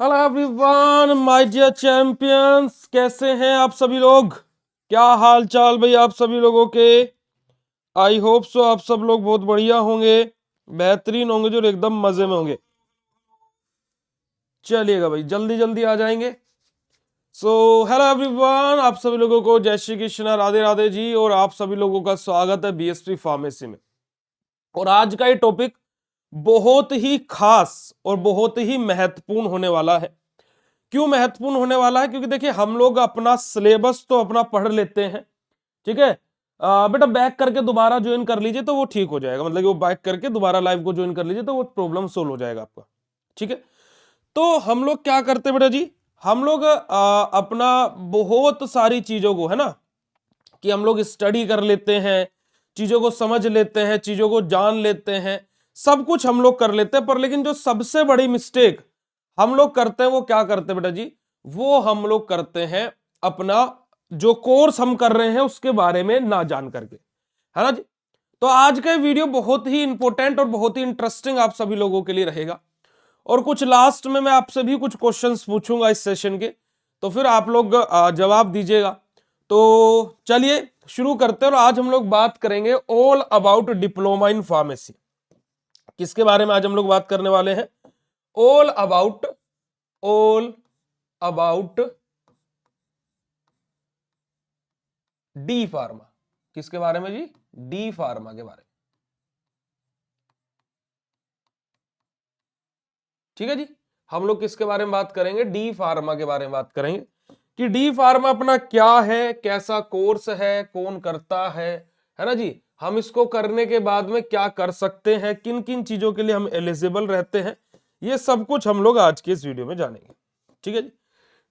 Hello everyone my dear champions, कैसे हैं आप सभी लोग? क्या हाल चाल भाई आप सभी लोगों के? आई होप सो आप सब लोग बहुत बढ़िया होंगे, बेहतरीन होंगे, जो एकदम मजे में होंगे। चलिएगा भाई, जल्दी जल्दी आ जाएंगे। सो हेलो एवरीवन, आप सभी लोगों को जय श्री कृष्ण, राधे राधे जी। और आप सभी लोगों का स्वागत है बीएसपी फार्मेसी में। और आज का ये टॉपिक बहुत ही खास और बहुत ही महत्वपूर्ण होने वाला है। क्यों महत्वपूर्ण होने वाला है? क्योंकि देखिए, हम लोग अपना सिलेबस तो अपना पढ़ लेते हैं, ठीक है। बेटा बैक करके दोबारा ज्वाइन कर लीजिए तो वो ठीक हो जाएगा, मतलब कि वो बैक करके दोबारा लाइव को ज्वाइन कर लीजिए तो वो प्रॉब्लम सोल्व हो जाएगा आपका, ठीक है। तो हम लोग क्या करते हैं बेटा जी, हम लोग अपना बहुत सारी चीजों को, है ना, कि हम लोग स्टडी कर लेते हैं, चीजों को समझ लेते हैं, चीजों को जान लेते हैं, सब कुछ हम लोग कर लेते हैं। पर लेकिन जो सबसे बड़ी मिस्टेक हम लोग करते हैं वो क्या करते हैं बेटा जी, वो हम लोग करते हैं अपना जो कोर्स हम कर रहे हैं उसके बारे में ना जान करके, है ना जी। तो आज का वीडियो बहुत ही इंपॉर्टेंट और बहुत ही इंटरेस्टिंग आप सभी लोगों के लिए रहेगा। और कुछ लास्ट में मैं आपसे भी कुछ क्वेश्चंस पूछूंगा इस सेशन के, तो फिर आप लोग जवाब दीजिएगा। तो चलिए शुरू करते हैं। और आज हम लोग बात करेंगे all about diploma in pharmacy. किसके बारे में आज हम लोग बात करने वाले हैं? All about D pharma. किसके बारे में जी? डी फार्मा के बारे में, ठीक है जी। हम लोग किसके बारे में बात करेंगे? डी फार्मा के बारे में बात करेंगे कि डी फार्मा अपना क्या है, कैसा कोर्स है, कौन करता है ना जी। हम इसको करने के बाद में क्या कर सकते हैं, किन किन चीजों के लिए हम एलिजिबल रहते हैं, ये सब कुछ हम लोग आज के इस वीडियो में जानेंगे, ठीक है जी।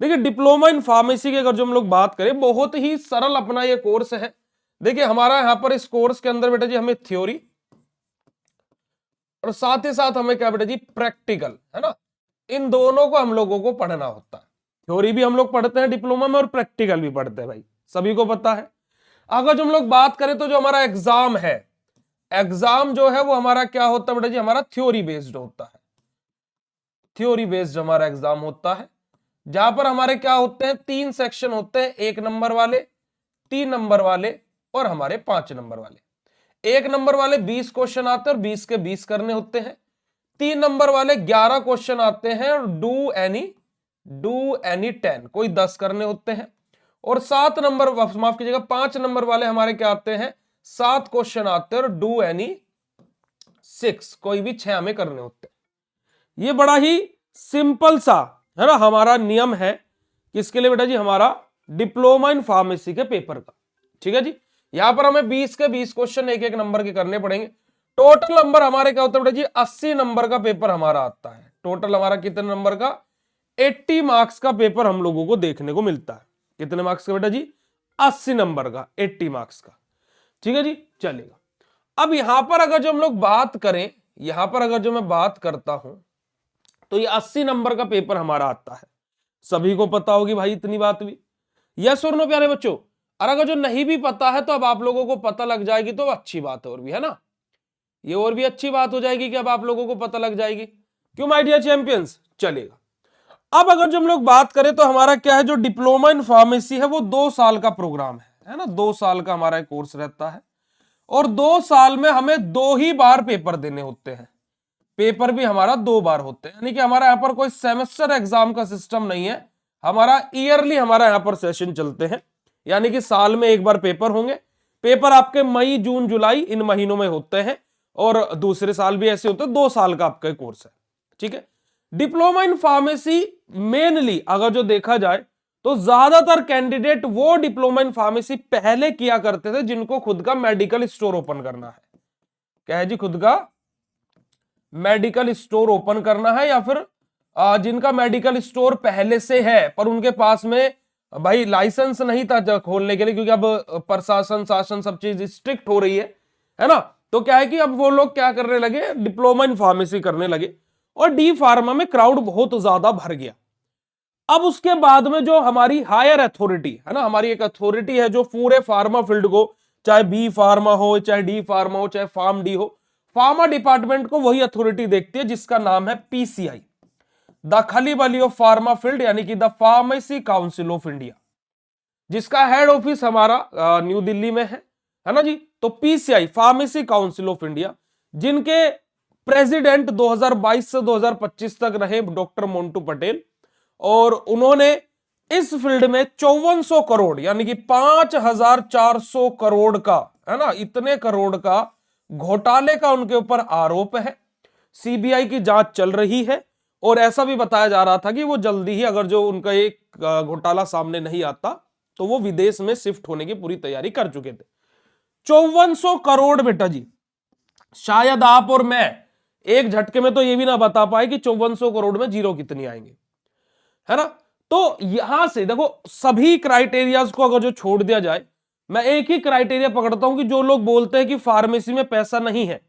देखिए, डिप्लोमा इन फार्मेसी की अगर जो हम लोग बात करें, बहुत ही सरल अपना ये कोर्स है। देखिए, हमारा यहां पर इस कोर्स के अंदर बेटा जी हमें थ्योरी और साथ ही साथ हमें क्या बेटा जी, प्रैक्टिकल, है ना, इन दोनों को हम लोगों को पढ़ना होता है। थ्योरी भी हम लोग पढ़ते हैं डिप्लोमा में और प्रैक्टिकल भी पढ़ते हैं, भाई सभी को पता है। अगर जो हम लोग बात करें तो जो हमारा एग्जाम है, एग्जाम जो है वो हमारा क्या होता है बेटा जी, हमारा थ्योरी बेस्ड होता है। थ्योरी बेस्ड हमारा एग्जाम होता है, जहां पर हमारे क्या होते हैं, 3 सेक्शन होते हैं, 1 नंबर वाले, 3 नंबर वाले और हमारे 5 नंबर वाले। 1 नंबर वाले 20 क्वेश्चन आते हैं और 20 के 20 करने होते हैं। 3 नंबर वाले 11 क्वेश्चन आते हैं और डू एनी 10, कोई 10 करने होते हैं। और 7 नंबर, माफ कीजिएगा, 5 नंबर वाले हमारे क्या आते हैं, 7 क्वेश्चन आते हैं और डू एनी 6, कोई भी 6 हमें करने होते हैं। ये बड़ा ही सिंपल सा, है ना, हमारा नियम है। किसके लिए बेटा जी? हमारा डिप्लोमा इन फार्मेसी के पेपर का, ठीक है जी। यहां पर हमें 20 के 20 क्वेश्चन एक एक नंबर के करने पड़ेंगे। टोटल नंबर हमारे क्या होता है बेटा जी, 80 नंबर का पेपर हमारा आता है। टोटल हमारा कितने नंबर का? 80 मार्क्स का पेपर हम लोगों को देखने को मिलता है। कितने मार्क्स का बेटा जी? 80 नंबर का, 80 मार्क्स का, ठीक है जी। चलेगा। अब यहां पर अगर जो हम लोग बात करें, यहां पर अगर जो मैं बात करता हूं, तो ये 80 नंबर का पेपर हमारा आता है। सभी को पता होगी भाई इतनी बात भी, यस और नो प्यारे बच्चों। और अगर जो नहीं भी पता है तो अब आप लोगों को पता लग जाएगी तो अच्छी बात है, और भी है ना, ये और भी अच्छी बात हो जाएगी कि अब आप लोगों को पता लग जाएगी। क्यों माय डियर चैंपियंस? चलेगा। अब अगर जो हम लोग बात करें तो हमारा क्या है, जो डिप्लोमा इन फार्मेसी है वो 2 साल का प्रोग्राम है ना, 2 साल का हमारा कोर्स रहता है। और 2 साल में हमें 2 ही बार पेपर देने होते हैं। पेपर भी हमारा 2 बार होते हैं, यानी कि हमारा यहां पर कोई सेमेस्टर एग्जाम का सिस्टम नहीं है। हमारा ईयरली हमारा यहां पर सेशन चलते हैं, यानी कि साल में एक बार पेपर होंगे। पेपर आपके मई जून जुलाई इन महीनों में होते हैं, और दूसरे साल भी ऐसे होते हैं। 2 साल का आपका कोर्स है, ठीक है। डिप्लोमा इन फार्मेसी मेनली अगर जो देखा जाए तो ज्यादातर कैंडिडेट वो डिप्लोमा इन फार्मेसी पहले किया करते थे जिनको खुद का मेडिकल स्टोर ओपन करना है। क्या है जी? खुद का मेडिकल स्टोर ओपन करना है, या फिर जिनका मेडिकल स्टोर पहले से है पर उनके पास में भाई लाइसेंस नहीं था खोलने के लिए, क्योंकि अब प्रशासन शासन सब चीज स्ट्रिक्ट हो रही है ना। तो क्या है कि अब वो लोग क्या करने लगे, डिप्लोमा इन फार्मेसी करने लगे, और डी फार्मा में क्राउड बहुत ज्यादा भर गया। अब उसके बाद में जो हमारी हायर अथॉरिटी है ना, हमारी एक अथॉरिटी है जो पूरे फार्मा फील्ड को, चाहे बी फार्मा हो, चाहे डी फार्मा हो, चाहे फार्म डी हो, फार्मा डिपार्टमेंट को वही अथॉरिटी देखती है जिसका नाम है पीसीआई। द खलीबली ऑफ फार्मा फील्ड यानी कि the pharmacy council of India, जिसका हेड ऑफिस हमारा न्यू दिल्ली में है ना जी। तो PCI pharmacy council of India, जिनके प्रेसिडेंट 2022 से 2025 तक रहे डॉक्टर मोंटू पटेल, और उन्होंने इस फील्ड में 5400 करोड़ यानी कि 5400 करोड़ का, है ना, इतने करोड़ का घोटाले का उनके ऊपर आरोप है। सीबीआई की जांच चल रही है और ऐसा भी बताया जा रहा था कि वो जल्दी ही, अगर जो उनका एक घोटाला सामने नहीं आता तो वो विदेश में शिफ्ट होने की पूरी तैयारी कर चुके थे। 5400 करोड़ बेटा जी, शायद आप और मैं एक झटके में तो ये भी ना बता पाए कि 5400 करोड़ में जीरो कितनी आएंगे, है ना। तो यहां से देखो, सभी क्राइटेरियाज को अगर जो छोड़ दिया जाए, मैं एक ही क्राइटेरिया पकड़ता हूं कि जो लोग बोलते हैं कि फार्मेसी में पैसा नहीं है,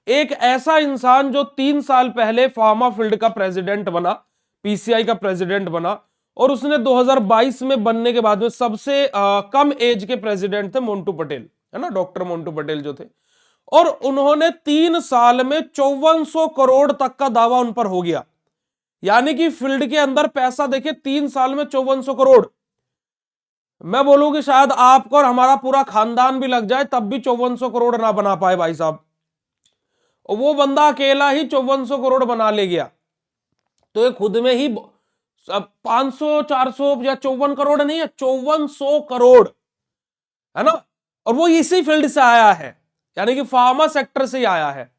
एक ऐसा इंसान जो 3 साल पहले फार्मा फील्ड का प्रेसिडेंट बना, पीसीआई का प्रेसिडेंट बना, और उसने 2022 में बनने के बाद में सबसे कम एज के प्रेसिडेंट थे मोंटू पटेल, है ना, डॉक्टर मोंटू पटेल जो थे, और उन्होंने 3 साल में 5400 करोड़ तक का दावा उन पर हो गया। यानी कि फील्ड के अंदर पैसा देखिए 3 साल में 5400 करोड़। मैं बोलूं कि शायद आपको और हमारा पूरा खानदान भी लग जाए तब भी 5400 करोड़ ना बना पाए भाई साहब, और वो बंदा अकेला ही 5400 करोड़ बना ले गया। तो ये खुद में ही 500 400 या 54 करोड़ नहीं है, 5400 करोड़, है ना। और वो इसी फील्ड से आया है, यानी कि फार्मा सेक्टर से ही आया है।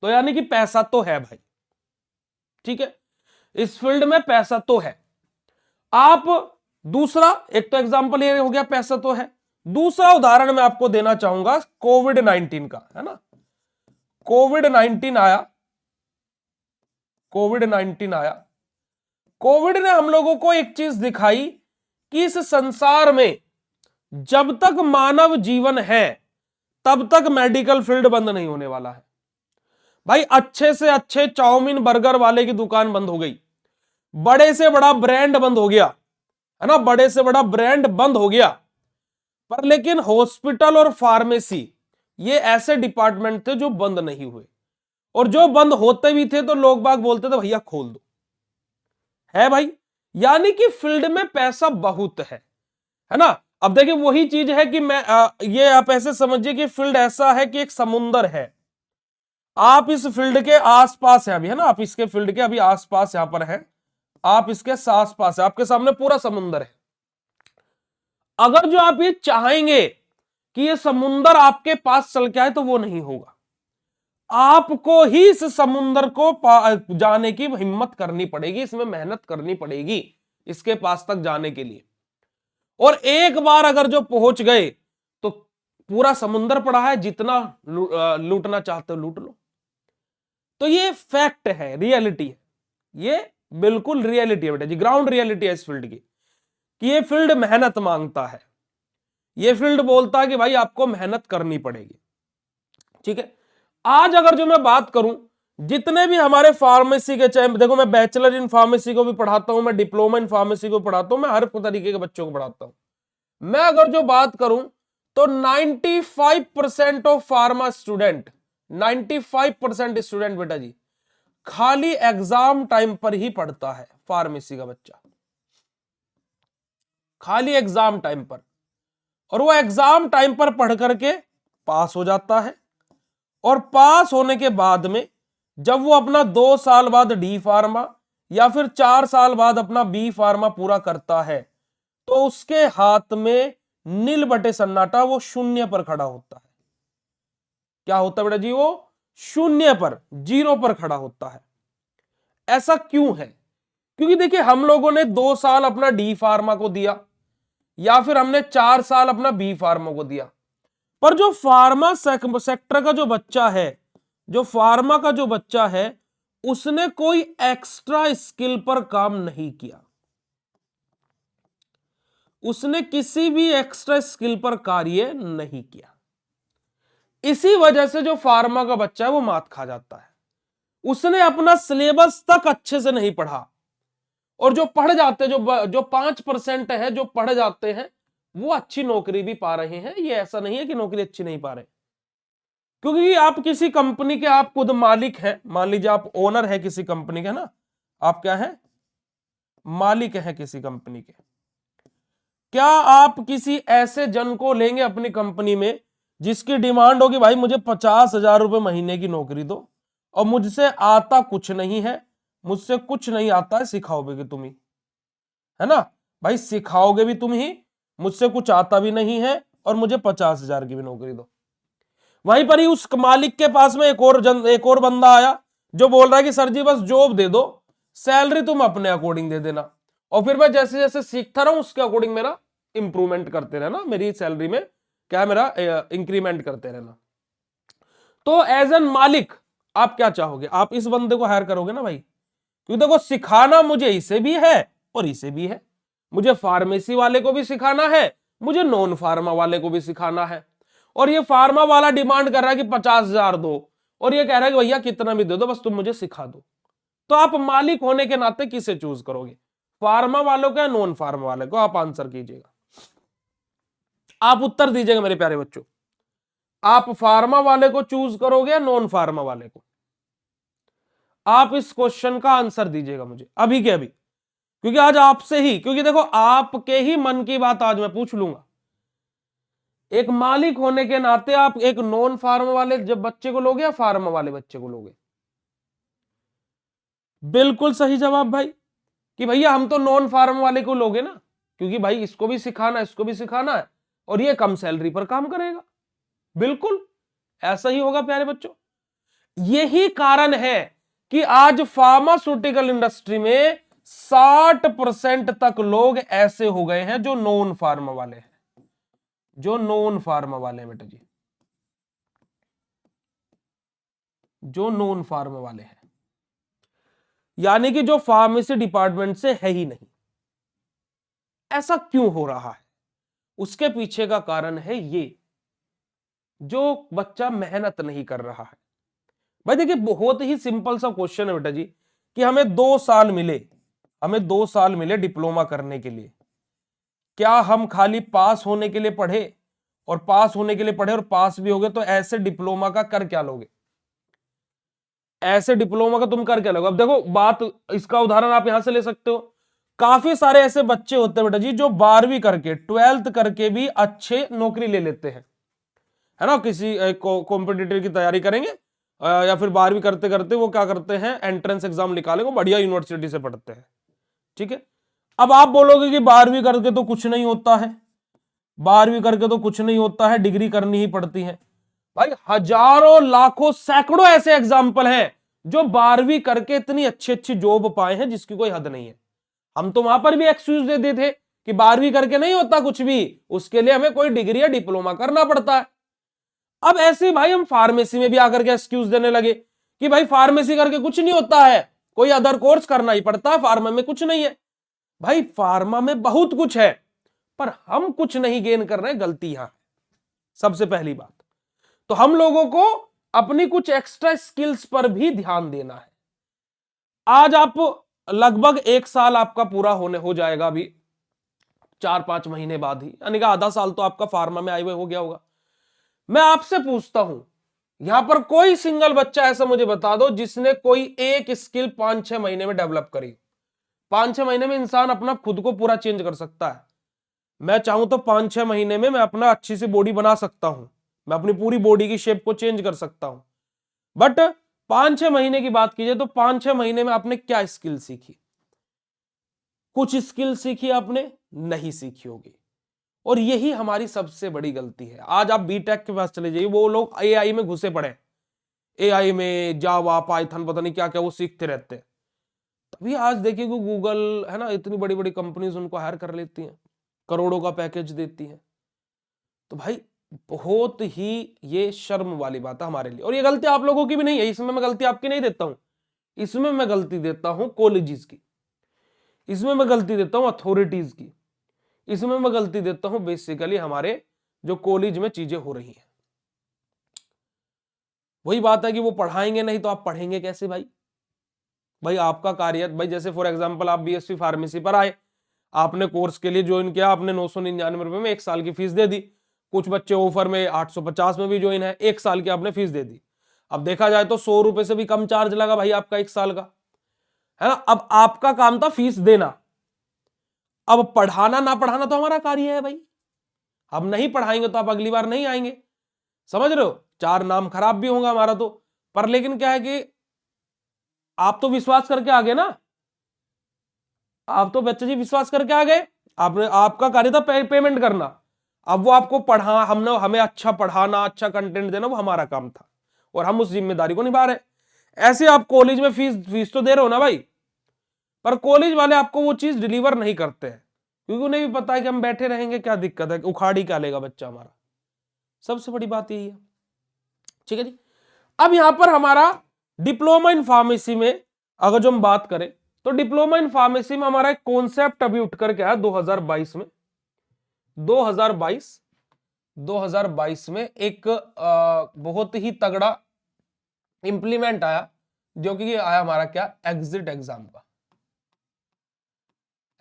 तो यानी कि पैसा तो है भाई, ठीक है, इस फील्ड में पैसा तो है। आप दूसरा, एक तो एग्जांपल ये हो गया पैसा तो है, दूसरा उदाहरण मैं आपको देना चाहूंगा कोविड-19 का, है ना। कोविड-19 आया, कोविड-19 आया, कोविड ने हम लोगों को एक चीज दिखाई कि इस संसार में जब तक मानव जीवन है तब तक मेडिकल फील्ड बंद नहीं होने वाला है भाई। अच्छे से अच्छे चाउमीन बर्गर वाले की दुकान बंद हो गई, बड़े से बड़ा ब्रांड बंद हो गया, है ना, बड़े से बड़ा ब्रांड बंद हो गया, पर लेकिन हॉस्पिटल और फार्मेसी ये ऐसे डिपार्टमेंट थे जो बंद नहीं हुए, और जो बंद होते भी थे तो लोग बाग बोलते थे भैया खोल दो, है भाई। यानी कि फील्ड में पैसा बहुत है ना। अब देखिए वही चीज है कि ये आप ऐसे समझिए कि फील्ड ऐसा है कि एक समुंदर है, आप इस फील्ड के आसपास है अभी, है ना, आप इसके फील्ड के अभी आसपास यहां पर हैं, आप इसके आसपास है, आपके सामने पूरा समुंदर है। अगर जो आप ये चाहेंगे कि ये समुंदर आपके पास चल के आए तो वो नहीं होगा, आपको ही इस समुंदर को जाने की हिम्मत करनी पड़ेगी, इसमें मेहनत करनी पड़ेगी इसके पास तक जाने के लिए। और एक बार अगर जो पहुंच गए तो पूरा समुंदर पड़ा है, जितना लूटना चाहते हो लूट लो। तो ये फैक्ट है, रियलिटी है, ये बिल्कुल रियलिटी है बेटा जी, ग्राउंड रियलिटी है इस फील्ड की, कि ये फील्ड मेहनत मांगता है, ये फील्ड बोलता है कि भाई आपको मेहनत करनी पड़ेगी, ठीक है। आज अगर जो मैं बात करूं, जितने भी हमारे फार्मेसी के, चाहे देखो मैं बैचलर इन फार्मेसी को भी पढ़ाता हूं, मैं डिप्लोमा इन फार्मेसी को पढ़ाता हूं, मैं हर तरीके के बच्चों को पढ़ाता हूं। मैं अगर जो बात करूं तो 95% ऑफ फार्मा स्टूडेंट, 95% स्टूडेंट बेटा जी खाली एग्जाम टाइम पर ही पढ़ता है। फार्मेसी का बच्चा खाली एग्जाम टाइम पर, और वो एग्जाम टाइम पर पढ़ करके पास हो जाता है, और पास होने के बाद में जब वो अपना 2 साल बाद डी फार्मा या फिर 4 साल बाद अपना बी फार्मा पूरा करता है तो उसके हाथ में नील बटे सन्नाटा, वो शून्य पर खड़ा होता है। क्या होता है बेटा जी? वो शून्य पर, जीरो पर खड़ा होता है। ऐसा क्यों है? क्योंकि देखिए हम लोगों ने 2 साल अपना डी फार्मा को दिया या फिर हमने 4 साल अपना बी फार्मा को दिया, पर जो फार्मा सेक्टर का जो बच्चा है, जो फार्मा का जो बच्चा है, उसने कोई एक्स्ट्रा स्किल पर काम नहीं किया, उसने किसी भी एक्स्ट्रा स्किल पर कार्य नहीं किया। इसी वजह से जो फार्मा का बच्चा है वो मात खा जाता है। उसने अपना सिलेबस तक अच्छे से नहीं पढ़ा, और जो पढ़ जाते, जो 5% है जो पढ़ जाते हैं, वो अच्छी नौकरी भी पा रहे हैं। ये ऐसा नहीं है कि नौकरी अच्छी नहीं पा रहे, क्योंकि आप किसी कंपनी के, आप खुद मालिक हैं, मान लीजिए आप ओनर है किसी कंपनी के ना, आप क्या हैं, मालिक हैं किसी कंपनी के। क्या आप किसी ऐसे जन को लेंगे अपनी कंपनी में जिसकी डिमांड होगी भाई मुझे 50,000 रुपए महीने की नौकरी दो और मुझसे आता कुछ नहीं है, मुझसे कुछ नहीं आता है, सिखाओगे कि तुम ही, है ना भाई, सिखाओगे भी तुम ही, मुझसे कुछ आता भी नहीं है और मुझे 50,000 की भी नौकरी दो। वहीं पर ही उस मालिक के पास में एक और बंदा आया जो बोल रहा है कि सर जी बस जॉब दे दो, सैलरी तुम अपने अकॉर्डिंग दे देना, और फिर मैं जैसे जैसे सीखता रहूं उसके अकॉर्डिंग मेरा इंप्रूवमेंट करते रहना, मेरी सैलरी में क्या है मेरा इंक्रीमेंट करते रहना। तो एज एन मालिक आप क्या चाहोगे, आप इस बंदे को हायर करोगे ना भाई, क्योंकि देखो सिखाना मुझे इसे भी है और इसे भी है, मुझे फार्मेसी वाले को भी सिखाना है, मुझे नॉन फार्मा वाले को भी सिखाना है, और ये फार्मा वाला डिमांड कर रहा है कि 50,000 दो और ये कह रहा है कि भैया कितना भी दे दो बस तुम मुझे सिखा दो। तो आप मालिक होने के नाते किसे चूज करोगे, फार्मा वालों को या नॉन फार्मा वाले को, आप आंसर कीजिएगा, आप उत्तर दीजिएगा मेरे प्यारे बच्चों, आप फार्मा वाले को चूज करोगे या नॉन फार्मा वाले को, आप इस क्वेश्चन का आंसर दीजिएगा मुझे अभी के अभी, क्योंकि आज आपसे ही, क्योंकि देखो आपके ही मन की बात आज मैं पूछ लूंगा। एक मालिक होने के नाते आप एक नॉन फार्मा वाले जब बच्चे को लोगे या फार्मा वाले बच्चे को लोगे, बिल्कुल सही जवाब भाई, कि भैया हम तो नॉन फार्मा वाले को लोगे ना, क्योंकि भाई इसको भी सिखाना इसको भी सिखाना है और ये कम सैलरी पर काम करेगा, बिल्कुल ऐसा ही होगा प्यारे बच्चों। यही कारण है कि आज फार्मास्यूटिकल इंडस्ट्री में 60% तक लोग ऐसे हो गए हैं जो नॉन फार्मा वाले हैं, जो नॉन फार्मा वाले हैं बेटा जी, जो नॉन फार्मा वाले हैं, यानी कि जो फार्मेसी डिपार्टमेंट से है ही नहीं। ऐसा क्यों हो रहा है, उसके पीछे का कारण है ये, जो बच्चा मेहनत नहीं कर रहा है। भाई देखिए बहुत ही सिंपल सा क्वेश्चन है बेटा जी, कि हमें 2 साल मिले, हमें 2 साल मिले डिप्लोमा करने के लिए, क्या हम खाली पास होने के लिए पढ़े और पास होने के लिए पढ़े और पास भी हो गए तो ऐसे डिप्लोमा का कर क्या लोगे, ऐसे डिप्लोमा का तुम कर क्या लोगे। अब देखो बात, इसका उदाहरण आप यहां से ले सकते हो, काफी सारे ऐसे बच्चे होते हैं बेटा जी जो 12वीं करके 12th करके भी अच्छे नौकरी ले लेते हैं, है ना, किसी कॉम्पिटिटिव की तैयारी करेंगे या फिर 12वीं करते करते वो क्या करते हैं एंट्रेंस एग्जाम निकालेंगे, बढ़िया यूनिवर्सिटी से पढ़ते हैं, ठीक है। अब आप बोलोगे कि 12वीं करके तो कुछ नहीं होता है, 12वीं करके तो कुछ नहीं होता है, डिग्री करनी ही पड़ती है। भाई हजारों लाखों सैकड़ों ऐसे एग्जाम्पल हैं जो 12वीं करके इतनी अच्छी अच्छी जॉब पाए हैं जिसकी कोई हद नहीं है। हम तो वहां पर भी एक्सक्यूज दे देते थे कि 12वीं करके नहीं होता कुछ भी, उसके लिए हमें कोई डिग्री या डिप्लोमा करना पड़ता है। अब ऐसे भाई हम फार्मेसी में भी आकर के एक्सक्यूज देने लगे कि भाई फार्मेसी करके कुछ नहीं होता है, कोई अदर कोर्स करना ही पड़ता है, फार्मा में कुछ नहीं है। भाई फार्मा में बहुत कुछ है पर हम कुछ नहीं गेन कर रहे, गलती यहां सबसे पहली बात। तो हम लोगों को अपनी कुछ एक्स्ट्रा स्किल्स पर भी ध्यान देना है। आज आप लगभग 1 साल आपका पूरा होने हो जाएगा, अभी 4-5 महीने बाद ही, यानी कि आधा साल तो आपका फार्मा में आए हुए हो गया होगा। मैं आपसे पूछता हूं, यहां पर कोई सिंगल बच्चा ऐसा मुझे बता दो जिसने कोई एक स्किल 5-6 महीने में डेवलप करी। 5-6 महीने में इंसान अपना खुद को पूरा चेंज कर सकता है। मैं चाहूं तो 5-6 महीने में मैं अपना अच्छी सी बॉडी बना सकता हूं, मैं अपनी पूरी बॉडी की शेप को चेंज कर सकता हूं। बट 5-6 महीने की बात कीजिए तो 5-6 महीने में आपने क्या स्किल सीखी, कुछ स्किल सीखी आपने नहीं सीखी होगी। और यही हमारी सबसे बड़ी गलती है। आज आप बीटेक के पास चले जाइए, वो लोग एआई में घुसे पड़े, एआई में जावा पाइथन पता नहीं क्या क्या वो सीखते रहते हैं। तभी आज देखिए कि गूगल है ना, इतनी बड़ी बड़ी कंपनीज उनको हायर कर लेती हैं, करोड़ों का पैकेज देती हैं। तो भाई बहुत ही ये शर्म वाली बात है हमारे लिए, और ये गलती आप लोगों की भी नहीं है, इसमें मैं गलती आपकी नहीं देता हूं, इसमें मैं गलती देता हूं कॉलेजेस की, इसमें मैं गलती देता हूं अथॉरिटीज की, इसमें मैं गलती देता हूं बेसिकली हमारे जो कॉलेज में चीजें हो रही हैं। वही बात है कि वो पढ़ाएंगे नहीं तो आप पढ़ेंगे कैसे भाई। भाई आपका कार्य, भाई जैसे फॉर एग्जांपल आप बीएससी फार्मेसी पर आए, आपने कोर्स के लिए ज्वाइन किया, आपने 999 रुपए में 1 साल की फीस दे दी। कुछ बच्चे ऑफर में 850 में भी ज्वाइन है, 1 साल की आपने फीस दे दी। अब देखा जाए तो 100 रुपए से भी कम चार्ज लगा भाई आपका 1 साल का, है ना। अब आपका काम था फीस देना, अब पढ़ाना ना पढ़ाना तो हमारा कार्य है भाई। हम नहीं पढ़ाएंगे तो आप अगली बार नहीं आएंगे, समझ रहे हो। चार नाम खराब भी होगा हमारा तो, पर लेकिन क्या है कि आप तो विश्वास करके आ गए ना, आप तो बच्चे जी विश्वास करके आ गए, आपने, आपका कार्य था पेमेंट करना। अब वो आपको पढ़ा, हमने, हमें अच्छा पढ़ाना, अच्छा कंटेंट देना, वो हमारा काम था और हम उस जिम्मेदारी को निभा रहे। ऐसे आप कॉलेज में फीस फीस तो दे रहे हो ना भाई, पर कॉलेज वाले आपको वो चीज डिलीवर नहीं करते हैं, क्योंकि उन्हें भी पता है कि हम बैठे रहेंगे क्या दिक्कत है, उखाड़ी क्या लेगा बच्चा हमारा। सबसे बड़ी बात यही है, ठीक है जी। अब यहां पर हमारा डिप्लोमा इन फार्मेसी में अगर जो हम बात करें, तो डिप्लोमा इन फार्मेसी में हमारा एक कॉन्सेप्ट अभी उठ करके आया 2022 में। 2022 में एक बहुत ही तगड़ा इंप्लीमेंट आया, जो कि आया हमारा क्या, एग्जिट एग्जाम का।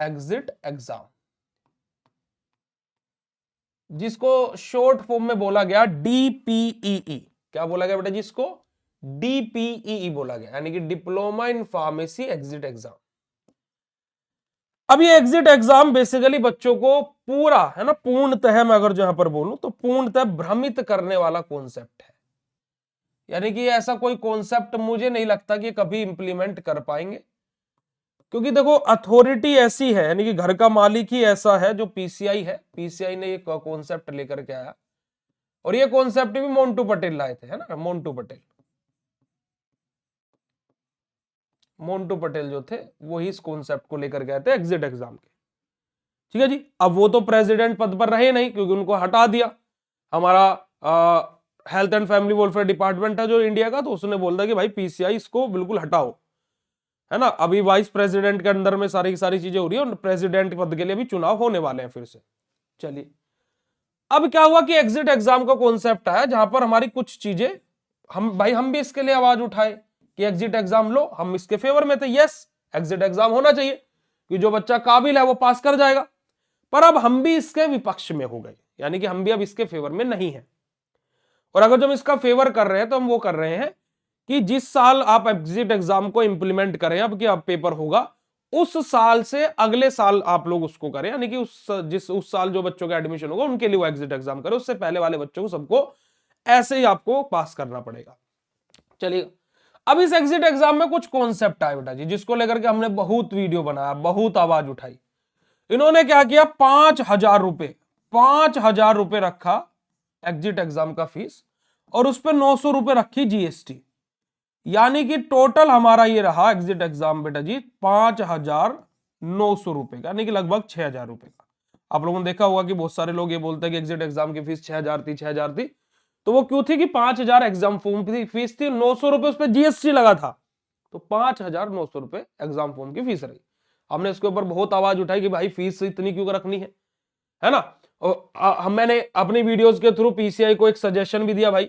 एग्जिट एग्जाम, जिसको शॉर्ट फॉर्म में बोला गया डीपीईई। क्या बोला गया बेटा जी इसको, डीपीईई बोला गया, यानी कि diploma in pharmacy exit exam. अब ये एग्जिट एग्जाम बेसिकली बच्चों को पूरा, है ना, पूर्णतः मैं अगर जहां पर बोलूं तो पूर्णतः भ्रमित करने वाला कॉन्सेप्ट है। यानी कि ऐसा कोई कॉन्सेप्ट मुझे नहीं लगता कि कभी इंप्लीमेंट कर पाएंगे, क्योंकि देखो अथॉरिटी ऐसी है, यानी कि घर का मालिक ही ऐसा है जो पीसीआई है। पीसीआई ने ये कॉन्सेप्ट लेकर के आया, और ये कॉन्सेप्ट भी मोंटू पटेल लाए थे, है ना, मोंटू पटेल। मोंटू पटेल जो थे वही इस कॉन्सेप्ट को लेकर गए थे एग्जिट एग्जाम के, ठीक है जी। अब वो तो प्रेसिडेंट पद पर रहे नहीं, क्योंकि उनको हटा दिया। हमारा health and family welfare department है जो इंडिया का, तो उसने बोल दिया कि भाई पीसीआई इसको बिल्कुल हटाओ, है ना। अभी वाइस प्रेसिडेंट के अंदर में सारी की सारी चीजें हो रही है, और प्रेसिडेंट पद के लिए भी चुनाव होने वाले हैं फिर से। चलिए, अब क्या हुआ कि एग्जिट एग्जाम का कॉन्सेप्ट आया, जहां पर हमारी कुछ चीजें, हम भी इसके लिए आवाज उठाए कि एग्जिट एग्जाम लो, हम इसके फेवर में थे, यस एग्जिट एग्जाम होना चाहिए, कि जो बच्चा काबिल है वो पास कर जाएगा। पर अब हम भी इसके विपक्ष में हो गए, यानी कि हम भी अब इसके फेवर में नहीं है। और अगर जो हम इसका फेवर कर रहे हैं, तो हम वो कर रहे हैं कि जिस साल आप एग्जिट एग्जाम को इंप्लीमेंट करें, अब कि अब पेपर होगा, उस साल से अगले साल आप लोग उसको करें, यानी कि उस साल जो बच्चों का एडमिशन होगा उनके लिए वो एग्जिट एग्जाम करें, उससे पहले वाले बच्चों को सबको ऐसे ही आपको पास करना पड़ेगा। चलिए, अब इस एग्जिट एग्जाम में कुछ कॉन्सेप्ट आए बेटा जी, जिसको लेकर के हमने बहुत वीडियो बनाया, बहुत आवाज उठाई। इन्होंने क्या किया, 5,000 रुपए रखा एग्जिट एग्जाम का फीस, और उस पर 900 रुपए रखी जीएसटी, यानी कि टोटल हमारा ये रहा एग्जिट एग्जाम बेटा जी 5,900 रुपए का, यानी कि लगभग 6,000 रुपए का। आप लोगों ने देखा होगा कि बहुत सारे लोग ये बोलते हैं कि एग्जिट एग्जाम की फीस 6,000 थी, 6,000 थी। तो वो क्यों थी कि 5,000 एग्जाम फॉर्म की फीस थी, 900 रुपए उस पर जीएसटी लगा था, तो 5,900 रुपए एग्जाम फॉर्म की फीस रही। हमने इसके ऊपर बहुत आवाज उठाई कि भाई फीस इतनी क्यों रखनी है ना। और मैंने अपनी वीडियोस के थ्रू पीसीआई को एक सजेशन भी दिया भाई,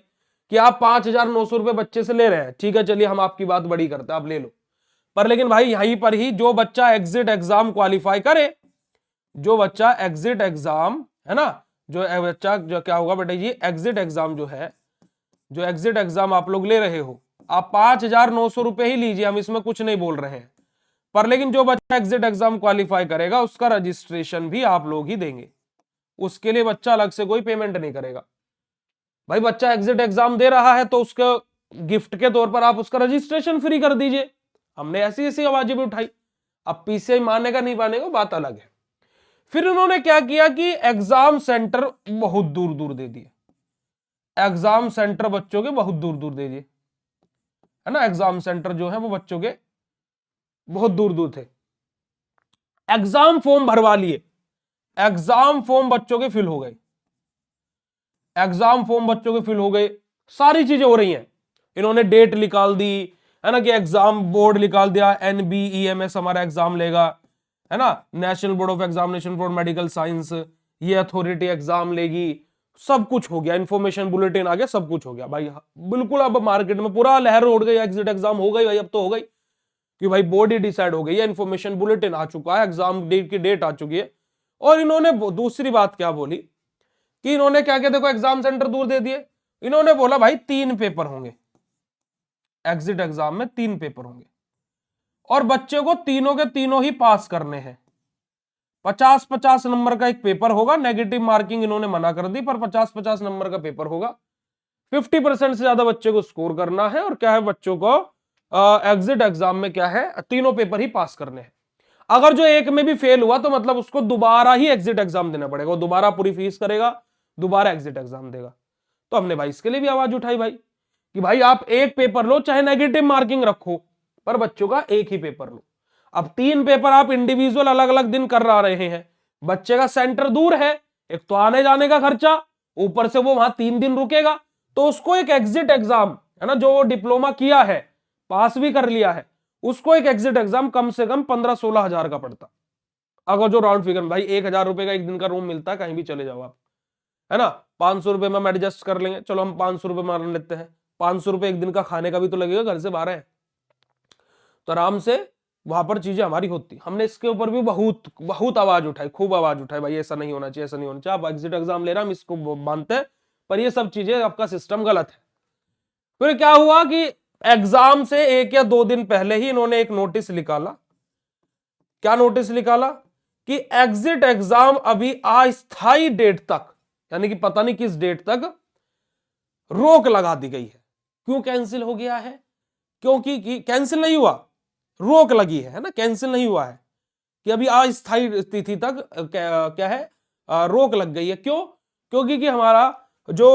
कि आप 5,900 रुपए बच्चे से ले रहे हैं, ठीक है, चलिए हम आपकी बात बड़ी करते हैं, आप ले लो। पर लेकिन भाई यहीं पर ही जो बच्चा एग्जिट एग्जाम क्वालिफाई करे, जो बच्चा एग्जिट एग्जाम, है ना, जो बच्चा, जो क्या होगा बेटा जी, एग्जिट एग्जाम जो है, जो एग्जिट एग्जाम आप लोग ले रहे हो, आप 5,900 रुपए ही लीजिए, हम इसमें कुछ नहीं बोल रहे हैं। पर लेकिन जो बच्चा एग्जिट एग्जाम क्वालिफाई करेगा उसका रजिस्ट्रेशन भी आप लोग ही देंगे, उसके लिए बच्चा अलग से कोई पेमेंट नहीं करेगा। भाई बच्चा एग्जिट एग्जाम दे रहा है तो उसका गिफ्ट के तौर पर आप उसका रजिस्ट्रेशन फ्री कर दीजिए। हमने ऐसी ऐसी आवाजें भी उठाई। अब पीसीआई मानेगा नहीं मानेगा बात अलग है। फिर उन्होंने क्या किया कि एग्जाम सेंटर बहुत दूर दूर दे दिए, एग्जाम सेंटर बच्चों के बहुत दूर दूर दे दिए, है ना। एग्जाम सेंटर जो है वो बच्चों के बहुत दूर दूर थे। एग्जाम फॉर्म भरवा लिए, एग्जाम फॉर्म बच्चों के फिल हो गए, एग्जाम फॉर्म बच्चों के फिल हो गए, सारी चीजें हो रही हैं। इन्होंने डेट निकाल दी, है ना, कि एग्जाम बोर्ड निकाल दिया, NBEMS हमारा एग्जाम लेगा, है ना, national board of examination for medical science, ये अथॉरिटी एग्जाम लेगी, सब कुछ हो गया, इंफॉर्मेशन बुलेटिन आ गया, सब कुछ हो गया भाई। बिल्कुल अब मार्केट में पूरा लहर उड़ गई, एग्जिट एग्जाम हो गई भाई, अब तो हो गई कि भाई बोर्ड ही डिसाइड हो गई है, इंफॉर्मेशन बुलेटिन आ चुका है, एग्जाम डेट की डेट आ चुकी है। और इन्होंने दूसरी बात क्या बोली कि इन्होंने क्या किया, देखो एग्जाम सेंटर दूर दे दिए, इन्होंने बोला भाई 3 पेपर होंगे, एग्जिट एग्जाम में 3 पेपर होंगे। और बच्चे को तीनों के तीनों ही पास करने हैं। 50-50 नंबर का एक पेपर होगा, नेगेटिव मार्किंग इन्होंने मना कर दी, पर 50-50 नंबर का पेपर होगा। 50% से ज्यादा बच्चे को स्कोर करना है और क्या है, बच्चों को एग्जिट एग्जाम में क्या है, तीनों पेपर ही पास करने हैं। अगर जो एक में भी फेल हुआ तो मतलब उसको दोबारा ही एग्जिट एग्जाम देना पड़ेगा, वो दोबारा पूरी फीस करेगा, दोबारा एग्जिट एग्जाम देगा। तो हमने भाई इसके लिए भी आवाज उठाई भाई कि भाई आप एक पेपर लो, चाहे नेगेटिव मार्किंग रखो, पर बच्चों का एक ही पेपर लो। अब 3 पेपर आप इंडिविजुअल अलग अलग दिन कर रहे हैं, बच्चे का सेंटर दूर है, एक तो आने जाने का खर्चा, ऊपर से वो वहां 3 दिन रुकेगा, तो उसको एक एग्जिट एग्जाम है ना, जो वो डिप्लोमा किया है, पास भी कर लिया है, उसको एक एग्जिट एग्जाम कम से कम 15-16 हजार का पड़ता। अगर जो राउंड फिगर में भाई 1,000 रुपए का एक दिन का रूम मिलता है, कहीं भी चले जाओ आप, है ना, 500 रुपए में हम एडजस्ट कर लेंगे, चलो हम 500 रुपए मान लेते हैं, 500 रुपए एक दिन का खाने का भी तो लगेगा, घर से बाहर है, तो आराम से वहां पर चीजें हमारी होती। हमने इसके ऊपर भी बहुत बहुत आवाज उठाई, खूब आवाज उठाई, भाई ऐसा नहीं होना चाहिए, ऐसा नहीं होना चाहिए, आप एग्जिट एग्जाम ले रहे हैं, हम इसको मानते हैं, पर ये सब चीजें आपका सिस्टम गलत है। फिर क्या हुआ कि एग्जाम से 1 या 2 दिन पहले ही इन्होंने एक नोटिस निकाला। क्या नोटिस निकाला कि एग्जिट एग्जाम अभी अस्थायी डेट तक, यानी कि पता नहीं किस डेट तक रोक लगा दी गई है। क्यों कैंसिल हो गया है? क्योंकि कैंसिल नहीं हुआ, रोक लगी है ना, कैंसिल नहीं हुआ है, कि अभी अस्थायी तिथि तक क्या है, रोक लग गई है। क्यों? क्योंकि कि हमारा जो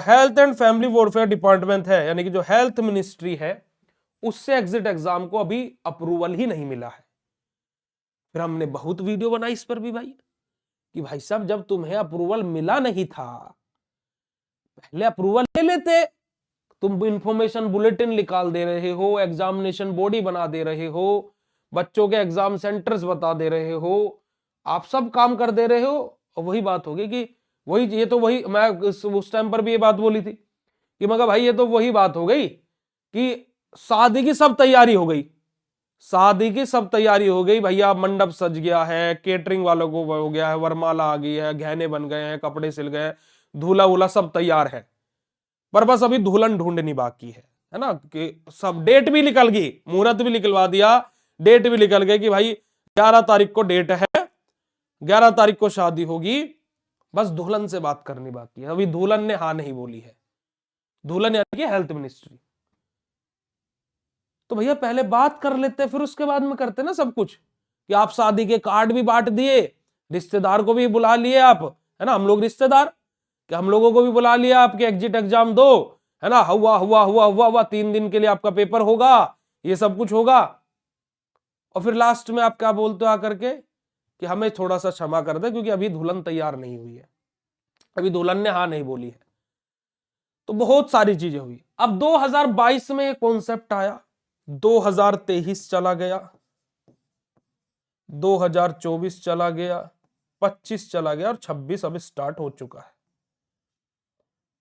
health and family welfare department है, यानी कि जो हेल्थ मिनिस्ट्री है, उससे एग्जिट एग्जाम को अभी अप्रूवल ही नहीं मिला है। फिर हमने बहुत वीडियो बनाई इस पर भी भाई, कि भाई साहब जब तुम्हें अप्रूवल मिला नहीं था, पहले अप्रूवल ले लेते। तुम इंफॉर्मेशन बुलेटिन निकाल दे रहे हो, एग्जामिनेशन बॉडी बना दे रहे हो, बच्चों के एग्जाम सेंटर्स बता दे रहे हो, आप सब काम कर दे रहे हो, और वही बात होगी कि वही, ये तो वही, मैं उस टाइम पर भी ये बात बोली थी कि मगर भाई ये तो वही बात हो गई कि शादी की सब तैयारी हो गई, शादी की सब तैयारी हो गई भैया, मंडप सज गया है, केटरिंग वालों को हो गया है, वरमाला आ गई है, गहने बन गए हैं, कपड़े सिल गए, दूल्हा वूल्हा सब तैयार है, पर बस अभी दुल्हन ढूंढनी बाकी है ना, कि सब डेट भी निकल गई, मुहूर्त भी निकलवा दिया, डेट भी निकल गई कि भाई 11 तारीख को डेट है, 11 तारीख को शादी होगी, बस दुल्हन से बात करनी बाकी है। अभी दुल्हन ने हाँ नहीं बोली है, दुल्हन यानी कि हेल्थ मिनिस्ट्री। तो भैया पहले बात कर लेते, फिर उसके बाद में करते ना सब कुछ, कि आप शादी के कार्ड भी बांट दिए, रिश्तेदार को भी बुला लिए आप, है ना, हम लोग रिश्तेदार, कि हम लोगों को भी बुला लिया, आपके एग्जिट एग्जाम दो, है ना, हुआ हुआ हुआ हुआ हुआ 3 दिन के लिए आपका पेपर होगा, ये सब कुछ होगा, और फिर लास्ट में आप क्या बोलते हो आकर के कि हमें थोड़ा सा क्षमा कर दे, क्योंकि अभी दुल्हन तैयार नहीं हुई है, अभी दुल्हन ने हाँ नहीं बोली है। तो बहुत सारी चीजें हुई। अब 2022 में एक कॉन्सेप्ट आया, 2023 चला गया, 2024 चला गया, 25 चला गया, और 26 अभी स्टार्ट हो चुका है,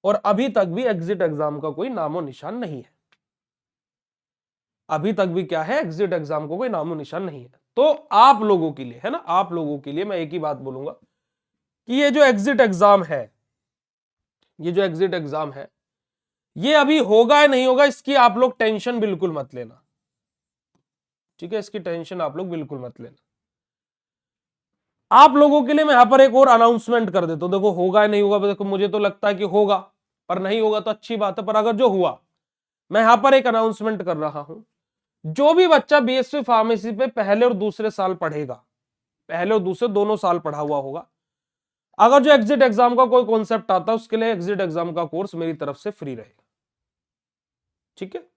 और अभी तक भी एग्जिट एग्जाम का कोई नामो निशान नहीं है। अभी तक भी क्या है, एग्जिट एग्जाम को कोई नामो निशान नहीं है। तो आप लोगों के लिए, है ना, आप लोगों के लिए मैं एक ही बात बोलूंगा कि ये जो एग्जिट एग्जाम है, ये जो एग्जिट एग्जाम है, ये अभी होगा या नहीं होगा, इसकी आप लोग टेंशन बिल्कुल मत लेना, ठीक है, इसकी टेंशन आप लोग बिल्कुल मत लेना। आप लोगों के लिए मैं यहां पर एक और अनाउंसमेंट कर देता हूं, देखो होगा या नहीं होगा, देखो मुझे तो लगता है कि होगा, पर नहीं होगा तो अच्छी बात है, पर अगर जो हुआ, मैं यहां पर एक अनाउंसमेंट कर रहा हूं, जो भी बच्चा बीएससी फार्मेसी पे पहले और दूसरे साल पढ़ेगा, पहले और दूसरे दोनों साल पढ़ा हुआ होगा, अगर जो एग्जिट एग्जाम का कोई कॉन्सेप्ट आता है, उसके लिए एग्जिट एग्जाम का कोर्स मेरी तरफ से फ्री रहेगा, ठीक है।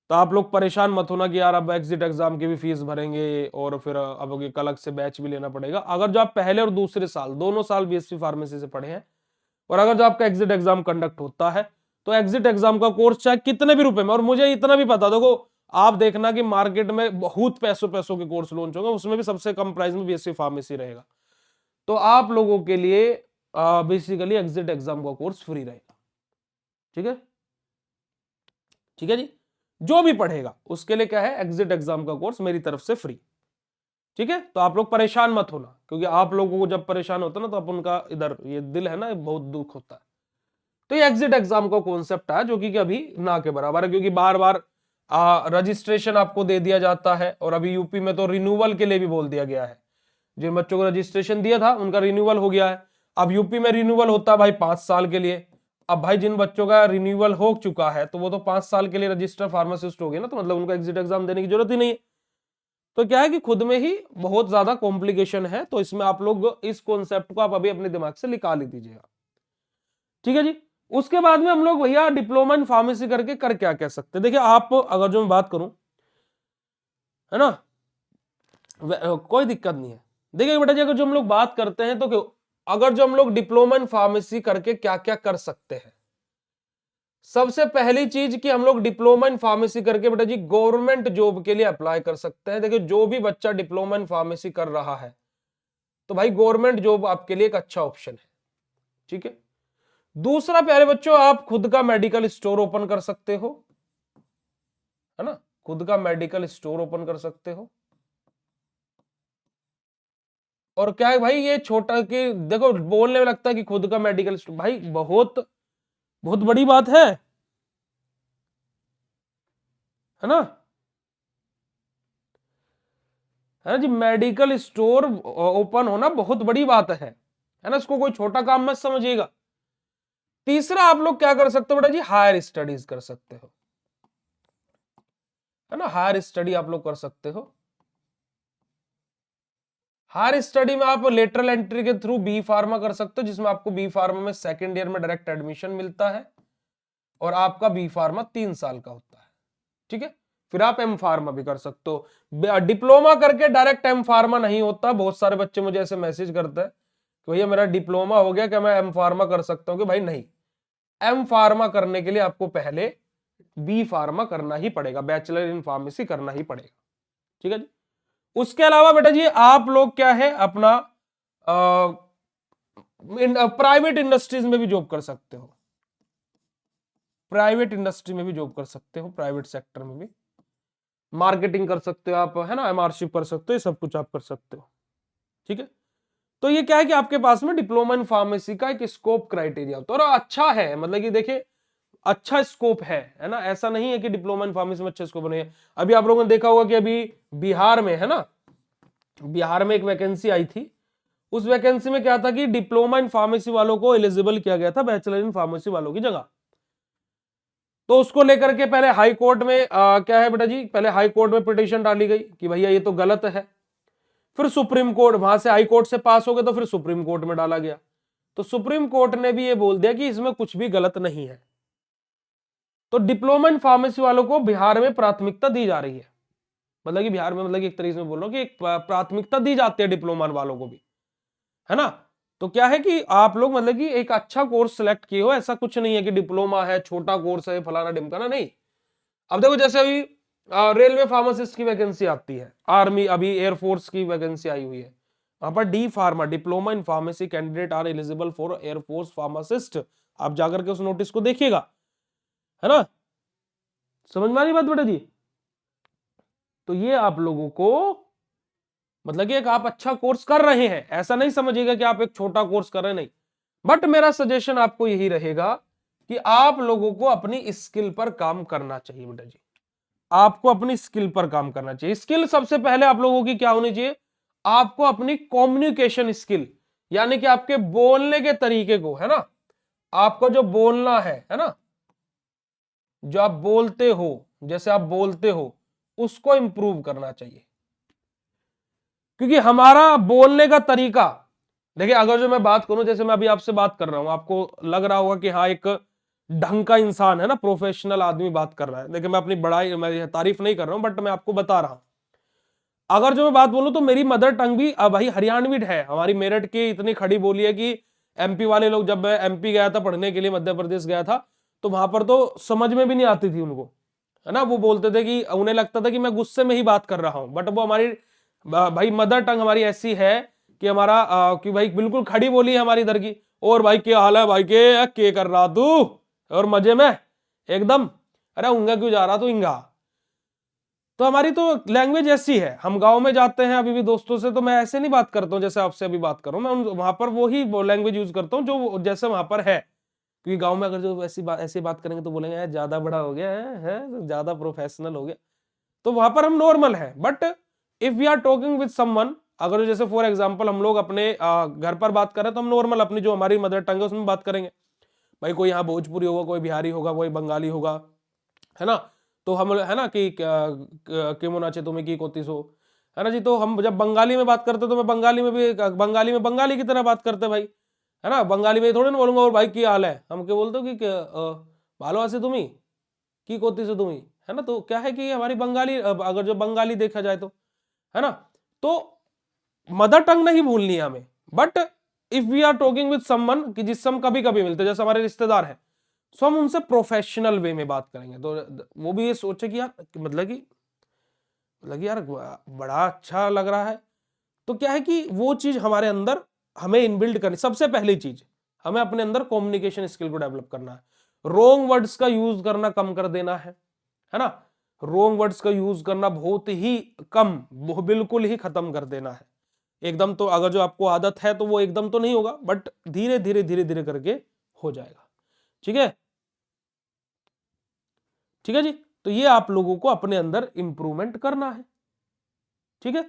तो आप लोग परेशान मत होना कि यार अब एग्जिट एग्जाम की भी फीस भरेंगे और फिर अब एक अलग से बैच भी लेना पड़ेगा। अगर जो आप पहले और दूसरे साल, दोनों साल बीएससी फार्मेसी से पढ़े हैं, और अगर जो आपका एग्जिट एग्जाम कंडक्ट होता है, तो एग्जिट एग्जाम का कोर्स चाहे कितने भी रुपए में, और मुझे इतना भी पता, देखो आप देखना कि मार्केट में बहुत पैसों पैसों के कोर्स लॉन्च होंगे, उसमें भी सबसे कम प्राइस में बीएससी फार्मेसी रहेगा। तो आप लोगों के लिए बेसिकली एग्जिट एग्जाम का कोर्स फ्री रहेगा, ठीक है, ठीक है जी। जो भी पढ़ेगा उसके लिए क्या है, एग्जिट एग्जाम का कोर्स मेरी तरफ से फ्री, ठीक है। तो आप लोग परेशान मत होना, क्योंकि आप लोगों को जब परेशान होता है ना, तो अपन का इधर ये दिल है ना, बहुत दुख होता है। तो ये एग्जिट एग्जाम का कॉन्सेप्ट है, जो कि अभी ना के बराबर है, क्योंकि बार बार रजिस्ट्रेशन आपको दे दिया जाता है, और अभी यूपी में तो रिन्यूअल के लिए भी बोल दिया गया है। जिन बच्चों को रजिस्ट्रेशन दिया था उनका रिन्यूअल हो गया है। अब यूपी में रिन्यूअल होता है भाई 5 साल के लिए। अब भाई जिन बच्चों का रिन्यूअल हो चुका है तो वो तो 5 साल के लिए रजिस्टर फार्मासिस्ट हो गए ना, तो मतलब उनको एग्जिट एग्जाम देने की जरूरत ही नहीं है। तो क्या है कि खुद में ही बहुत ज्यादा कॉम्प्लिकेशन है, तो इसमें आप लोग इस कॉन्सेप्ट को आप अभी अपने दिमाग से निकाल ही दीजिएगा, ठीक है जी। उसके बाद में हम लोग भैया डिप्लोमा इन फार्मेसी करके कर क्या कह सकते हैं। देखिए आप अगर जो मैं बात करूं, है ना, कोई दिक्कत नहीं है। देखिए बेटा जी, अगर जो हम लोग बात करते हैं तो अगर जो हम लोग डिप्लोमा इन फार्मेसी करके क्या क्या कर सकते हैं, सबसे पहली चीज कि हम लोग डिप्लोमा इन फार्मेसी करके बेटा जी गवर्नमेंट जॉब के लिए अप्लाई कर सकते हैं। देखिए जो भी बच्चा डिप्लोमा इन फार्मेसी कर रहा है तो भाई गवर्नमेंट जॉब आपके लिए एक अच्छा ऑप्शन है, ठीक है। दूसरा प्यारे बच्चों, आप खुद का मेडिकल स्टोर ओपन कर सकते हो, है ना, खुद का मेडिकल स्टोर ओपन कर सकते हो। और क्या है भाई, ये छोटा कि देखो बोलने में लगता है कि खुद का मेडिकल स्टोर, भाई बहुत बहुत बड़ी बात है ना, है ना जी। मेडिकल स्टोर ओपन होना बहुत बड़ी बात है ना, इसको कोई छोटा काम मत समझिएगा। तीसरा आप लोग क्या कर सकते हो बेटा जी, हायर स्टडीज कर सकते हो, है ना, हायर स्टडी आप लोग कर सकते हो। हायर स्टडी में आप लेटरल एंट्री के थ्रू बी फार्मा कर सकते हो, जिसमें आपको बी फार्मा में सेकेंड ईयर में डायरेक्ट एडमिशन मिलता है, और आपका बी फार्मा 3 साल का होता है, ठीक है। फिर आप एम फार्मा भी कर सकते हो। डिप्लोमा करके डायरेक्ट एम फार्मा नहीं होता। बहुत सारे बच्चे मुझे ऐसे मैसेज करते हैं कि भैया मेरा डिप्लोमा हो गया, क्या मैं एम फार्मा कर सकता हूँ? कि भाई नहीं, एम फार्मा करने के लिए आपको पहले बी फार्मा करना ही पड़ेगा, बैचलर इन फार्मेसी करना ही पड़ेगा, ठीक है जी। उसके अलावा बेटा जी आप लोग क्या है अपना प्राइवेट इंडस्ट्रीज में भी जॉब कर सकते हो, प्राइवेट इंडस्ट्री में भी जॉब कर सकते हो, प्राइवेट सेक्टर में भी मार्केटिंग कर सकते हो आप, है ना, एमआरशिप कर सकते हो, ये सब कुछ आप कर सकते हो, ठीक है। तो ये क्या है कि आपके पास में डिप्लोमा इन फार्मेसी का एक स्कोप क्राइटेरिया होता है, और अच्छा है, मतलब कि देखिए अच्छा स्कोप है ना, ऐसा नहीं है कि डिप्लोमा इन फार्मेसी में अच्छा स्कोप नहीं है। अभी आप लोगों ने देखा होगा कि अभी बिहार में, है ना, बिहार में एक वैकेंसी आई थी। उस वैकेंसी में क्या था कि डिप्लोमा इन फार्मेसी वालों को एलिजिबल किया गया था बैचलर इन फार्मेसी वालों की जगह। तो उसको लेकर के पहले हाई कोर्ट में क्या है बेटा जी, पहले हाई कोर्ट में पिटीशन डाली गई कि भैया ये तो गलत है। फिर सुप्रीम कोर्ट, वहां से हाई कोर्ट से पास हो गए तो फिर सुप्रीम कोर्ट में डाला गया। तो सुप्रीम कोर्ट ने भी ये बोल दिया कि इसमें कुछ भी गलत नहीं है। तो डिप्लोमा इन फार्मेसी वालों को बिहार में प्राथमिकता दी जा रही है, मतलब कि बिहार में, मतलब कि एक तरीके से बोल रहा हूं कि एक प्राथमिकता दी जाती है डिप्लोमा वालों को भी, है ना। तो क्या है कि आप लोग मतलब कि एक अच्छा कोर्स सेलेक्ट किए हो, ऐसा कुछ नहीं है कि डिप्लोमा है छोटा कोर्स है फलाना ढिमकाना, नहीं। अब देखो जैसे अभी रेलवे फार्मासिस्ट की वैकेंसी आती है, आर्मी, अभी एयरफोर्स की वैकेंसी आई हुई है, वहां पर D pharma diploma in pharmacy candidate are eligible for air force pharmacist. आप जाकर के उस नोटिस को देखिएगा, है ना, समझ में आ रही बात बेटा जी। तो ये आप लोगों को मतलब कि एक आप अच्छा कोर्स कर रहे हैं, ऐसा नहीं समझिएगा कि आप एक छोटा कोर्स कर रहे हैं, नहीं। बट मेरा सजेशन आपको यही रहेगा कि आप लोगों को अपनी स्किल पर काम करना चाहिए बेटा जी, आपको अपनी स्किल पर काम करना चाहिए। स्किल सबसे पहले आप लोगों की क्या होनी चाहिए, आपको अपनी कम्युनिकेशन स्किल, यानी कि आपके बोलने के तरीके को, है ना, आपको जो बोलना है ना, जो आप बोलते हो, जैसे आप बोलते हो उसको इंप्रूव करना चाहिए। क्योंकि हमारा बोलने का तरीका, देखिए अगर जो मैं बात करूं, जैसे मैं अभी आपसे बात कर रहा हूं, आपको लग रहा होगा कि हाँ एक ढंग का इंसान है ना, प्रोफेशनल आदमी बात कर रहा है। देखिए मैं अपनी बड़ाई, मैं तारीफ नहीं कर रहा हूं, बट मैं आपको बता रहा हूं। अगर जो मैं बात बोलूं तो मेरी मदर टंग भी भाई हरियाणवी है, हमारी मेरठ की इतनी खड़ी बोली है कि एमपी वाले लोग, जब मैं एमपी गया था पढ़ने के लिए, मध्य प्रदेश गया था, तो वहां पर तो समझ में भी नहीं आती थी उनको, है ना। वो बोलते थे कि उन्हें लगता था कि मैं गुस्से में ही बात कर रहा हूं, बट वो हमारी भाई मदर टंग हमारी ऐसी है कि हमारा कि भाई बिल्कुल खड़ी बोली है हमारी इधर की। और भाई क्या हाल है भाई, के कर रहा तू, और मजे में एकदम, अरे उंगा क्यों जा रहा तू इंगा। तो हमारी तो लैंग्वेज ऐसी है, हम गांव में जाते हैं अभी भी दोस्तों से, तो मैं ऐसे नहीं बात करता हूं जैसे आपसे अभी बात कर रहा हूं, मैं वहां पर वो ही लैंग्वेज यूज करता हूं जो जैसे वहां पर है, क्योंकि गांव में अगर जो ऐसी बात करेंगे तो बोलेंगे यार ज्यादा बड़ा हो गया है ज्यादा प्रोफेशनल हो गया, तो वहां पर हम नॉर्मल है। But if we are talking with someone, अगर जैसे फॉर एग्जांपल हम लोग अपने घर पर बात कर रहे हैं तो हम नॉर्मल अपनी जो हमारी मदर टंग है उसमें बात करेंगे। भाई कोई यहाँ भोजपुरी होगा, कोई बिहारी होगा, कोई बंगाली होगा, है ना, तो हम है ना कि केमो नाचे तुम्हें की कोती सो, है ना जी। तो हम जब बंगाली में बात करते तो मैं बंगाली में भी बंगाली की तरह बात करते भाई, है ना। बंगाली में थोड़ी ना बोलूंगा और भाई की हाल है, हम क्या बोलते हो कि भालो आसे तुम्ही की कोती से तुम्ही, है ना। तो क्या है कि हमारी बंगाली, अगर जो बंगाली देखा जाए तो, है ना, तो मदर टंग नहीं भूलनी है हमें। But if we are talking with someone कि जिससे हम कभी कभी मिलते, जैसे हमारे रिश्तेदार हैं, सो हम उनसे प्रोफेशनल वे में बात करेंगे। तो वो भी ये सोचे कि यार मतलब कि यार बड़ा अच्छा लग रहा है। तो क्या है कि वो चीज हमारे अंदर हमें इनबिल्ड करनी, सबसे पहली चीज हमें अपने अंदर कम्युनिकेशन स्किल को डेवलप करना है। रॉन्ग वर्ड्स का यूज करना कम कर देना है ना। रॉन्ग वर्ड्स का यूज करना बहुत ही कम, बिल्कुल ही खत्म कर देना है एकदम। तो अगर जो आपको आदत है तो वो एकदम तो नहीं होगा, बट धीरे धीरे धीरे धीरे करके हो जाएगा। ठीक है, ठीक है जी। तो ये आप लोगों को अपने अंदर इंप्रूवमेंट करना है। ठीक है,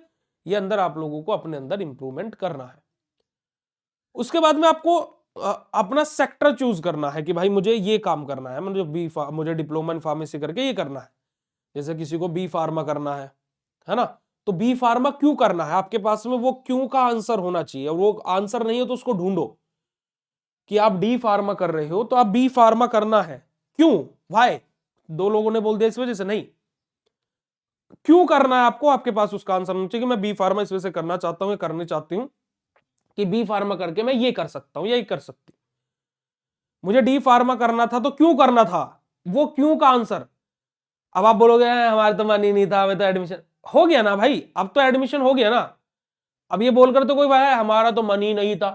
ये अंदर आप लोगों को अपने अंदर इंप्रूवमेंट करना है। उसके बाद में आपको अपना सेक्टर चूज करना है कि भाई मुझे ये काम करना है, मुझे डिप्लोमा इन फार्मेसी करके ये करना है। जैसे किसी को बी फार्मा करना है ना, तो बी फार्मा क्यों करना है, आपके पास में वो क्यों का आंसर होना चाहिए। वो आंसर नहीं है तो उसको ढूंढो कि आप डी फार्मा कर रहे हो तो आप बी फार्मा करना है क्यों, वाई। दो लोगों ने बोल दिया इस वजह से नहीं, क्यों करना है आपको, आपके पास उसका आंसर होना चाहिए कि मैं बी फार्मा इस वजह से करना चाहता हूं, करनी चाहती हूं कि बी फार्मा करके मैं ये कर सकता हूं, यही कर सकती हूं। मुझे डी फार्मा करना था तो क्यों करना था, वो क्यों का आंसर। अब आप बोलोगे हमारे तो मन ही नहीं था, हमें तो एडमिशन हो गया ना भाई, अब तो एडमिशन हो गया ना। अब ये बोलकर तो कोई भाई हमारा तो मन ही नहीं था,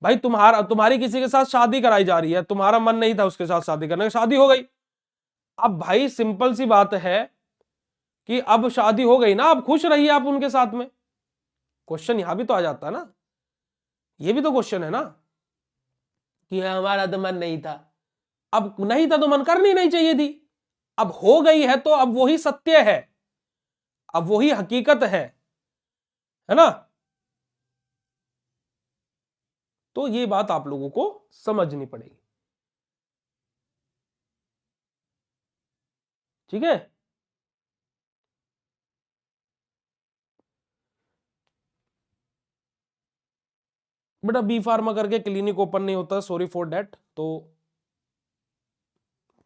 भाई तुम्हारी किसी के साथ शादी कराई जा रही है, तुम्हारा मन नहीं था उसके साथ शादी करने, शादी हो गई। अब भाई सिंपल सी बात है कि अब शादी हो गई ना, अब खुश रहिए आप उनके साथ में। क्वेश्चन यहां भी तो आ जाता है ना, ये भी तो क्वेश्चन है ना कि हमारा तो मन नहीं था। अब नहीं था तो मन करनी नहीं चाहिए थी, अब हो गई है तो अब वही सत्य है, अब वही हकीकत है ना। तो ये बात आप लोगों को समझनी पड़ेगी। ठीक है, बेटा बी फार्मा करके क्लिनिक ओपन नहीं होता, सॉरी फॉर दैट। तो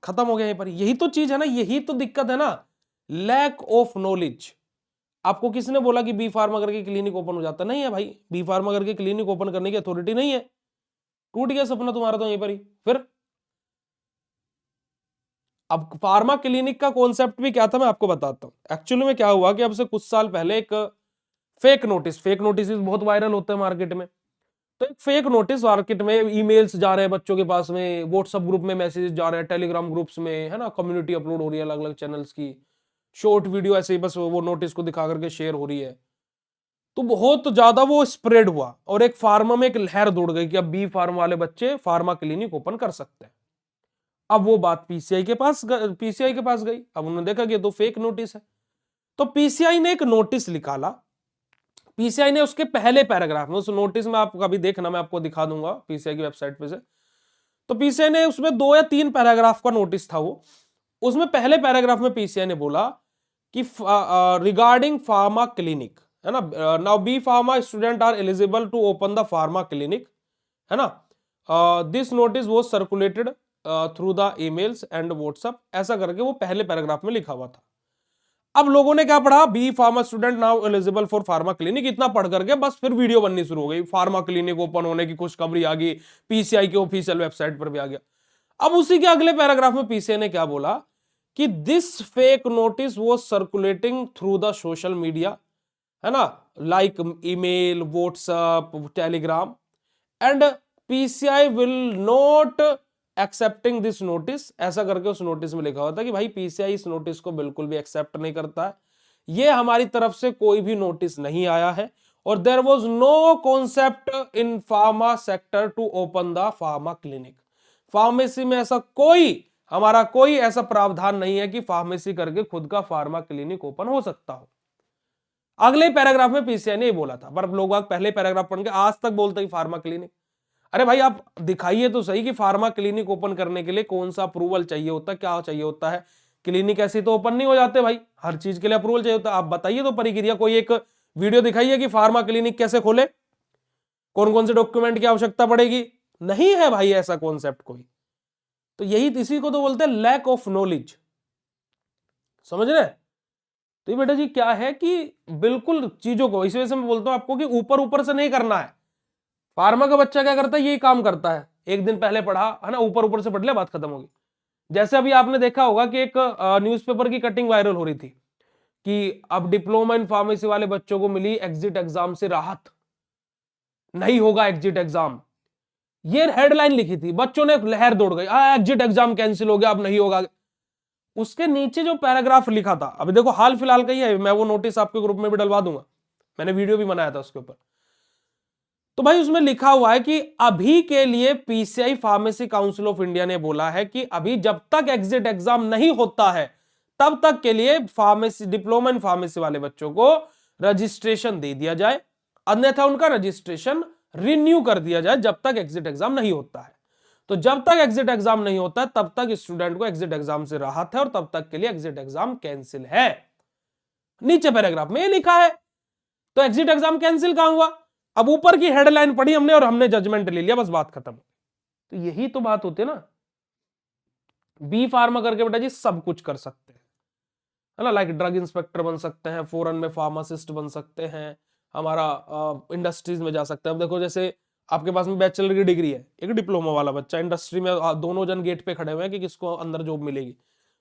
खत्म हो गया यहीं पर। यही तो चीज है ना, यही तो दिक्कत है ना, लैक ऑफ नॉलेज। आपको किसने बोला कि बी फार्मा करके क्लिनिक ओपन हो जाता, नहीं है भाई, बी फार्मा करके क्लिनिक ओपन करने की अथॉरिटी नहीं है। टूट गया सपना तुम्हारा तो यहीं पर ही। फिर अब फार्मा क्लिनिक का कॉन्सेप्ट भी क्या था मैं आपको बताता हूं। एक्चुअली में क्या हुआ कि अब से कुछ साल पहले एक फेक नोटिस बहुत वायरल होते हैं मार्केट में। तो एक फेक नोटिस मार्केट में, ईमेल्स जा रहे हैं बच्चों के पास में, व्हाट्सएप ग्रुप में मैसेज जा रहे हैं, टेलीग्राम ग्रुप्स में, है ना, कम्युनिटी अपलोड हो रही है अलग अलग चैनल्स की, शॉर्ट वीडियो ऐसे ही बस वो नोटिस को दिखा करके शेयर हो रही है। तो बहुत ज्यादा वो स्प्रेड हुआ और एक फार्मा में एक लहर दौड़ गई कि अब बी फार्मा वाले बच्चे फार्मा क्लिनिक ओपन कर सकते हैं। अब वो बात पीसीआई के पास गई। अब उन्होंने देखा कि तो फेक नोटिस है, तो पीसीआई ने एक नोटिस निकाला। पीसीआई ने उसके पहले पैराग्राफ में, उस नोटिस में आप कभी देखना, मैं आपको दिखा दूंगा पीसीआई की वेबसाइट पे से। तो पीसीआई ने उसमें 2 या 3 पैराग्राफ का नोटिस था वो। उसमें पहले पैराग्राफ में पीसीआई ने बोला कि रिगार्डिंग फार्मा क्लिनिक, है ना, now B pharma student are eligible to open the pharma clinic, है ना, this notice was circulated through the emails and WhatsApp, ऐसा करके वो पहले पैराग्राफ में लिखा हुआ था। अब लोगों ने क्या पढ़ा, B pharma student now eligible for pharma clinic, इतना पढ़ करके बस फिर वीडियो बननी शुरू हो गई, फार्मा क्लिनिक ओपन होने की खुशखबरी आ गई, पीसीआई की ऑफिशियल वेबसाइट पर भी आ गया। अब उसी के अगले पैराग्राफ में पीसीआई ने क्या बोला कि this fake notice was circulating through the social media, है ना, like email, WhatsApp, Telegram, and PCI will not accepting this notice, ऐसा करके उस नोटिस में लिखा हुआ था कि भाई पीसीआई इस नोटिस को बिल्कुल भी एक्सेप्ट नहीं करता है, ये हमारी तरफ से कोई भी नोटिस नहीं आया है, और there was no concept in pharma sector to open the pharma clinic. Pharmacy में ऐसा कोई हमारा कोई ऐसा प्रावधान नहीं है कि फार्मेसी करके खुद का फार्मा क्लिनिक ओपन हो सकता हो। अगले पैराग्राफ में पीसीआई ने बोला था, पर लोग पहले पैराग्राफ पढ़ के आज तक बोलते हैं फार्मा क्लिनिक। अरे भाई आप दिखाइए तो सही कि फार्मा क्लिनिक ओपन करने के लिए कौन सा अप्रूवल चाहिए होता है, क्या चाहिए होता है। क्लिनिक ऐसे तो ओपन नहीं हो जाते भाई, हर चीज के लिए अप्रूवल चाहिए होता है। आप बताइए तो प्रक्रिया, कोई एक वीडियो दिखाइए कि फार्मा क्लिनिक कैसे खोले, कौन कौन से डॉक्यूमेंट की आवश्यकता पड़ेगी। नहीं है भाई ऐसा कॉन्सेप्ट कोई। तो यही इसी को तो बोलते हैं लैक ऑफ नॉलेज, समझ रहे। तो ये बेटा जी क्या है कि बिल्कुल चीजों को, इस वजह से मैं बोलता हूं आपको कि ऊपर ऊपर से नहीं करना है। फार्मा का बच्चा क्या करता है, यही काम करता है, एक दिन पहले पढ़ा है ना, ऊपर ऊपर से पढ़ लिया, बात खत्म होगी। जैसे अभी आपने देखा होगा कि एक न्यूज़पेपर की कटिंग वायरल हो रही थी कि अब डिप्लोमा इन फार्मेसी वाले बच्चों को मिली एग्जिट एग्जाम से राहत, नहीं होगा एग्जिट एग्जाम। ये हेडलाइन लिखी थी, बच्चों ने लहर दौड़ गई, एग्जिट एग्जाम कैंसिल हो गया, अब नहीं होगा। उसके नीचे जो पैराग्राफ लिखा था, अभी देखो हाल फिलहाल का ही है, मैं वो नोटिस आपके ग्रुप में भी डलवा दूंगा, मैंने वीडियो भी बनाया था उसके ऊपर। तो भाई उसमें लिखा हुआ है कि अभी के लिए PCI pharmacy council of India ने बोला है कि अभी जब तक एग्जिट एग्जाम नहीं होता है तब तक के लिए फार्मेसी, डिप्लोमा इन फार्मेसी वाले बच्चों को रजिस्ट्रेशन दे दिया जाए, अन्यथा उनका रजिस्ट्रेशन रिन्यू कर दिया जाए जब तक एग्जिट एग्जाम नहीं होता है। तो जब तक एग्जिट एग्जाम नहीं होता तब तक स्टूडेंट को एग्जिट एग्जाम से राहत है और तब तक के लिए एग्जिट एग्जाम कैंसिल है। नीचे पैराग्राफ में ये लिखा है। तो एग्जिट एग्जाम कैंसिल कहां हुआ, अब ऊपर की हेडलाइन पढ़ी हमने और हमने जजमेंट ले लिया, बस बात खत्म। तो यही तो बात होती है ना। बी फार्मा करके बेटा जी सब कुछ कर सकते हैं, है ना, लाइक ड्रग इंस्पेक्टर बन सकते हैं, फॉरेन में फार्मासिस्ट बन सकते हैं, हमारा इंडस्ट्रीज में जा सकते हैं। अब देखो जैसे आपके पास में बैचलर की डिग्री है, एक डिप्लोमा वाला बच्चा इंडस्ट्री में, दोनों जन गेट पे खड़े हुए हैं कि किसको अंदर जॉब मिलेगी,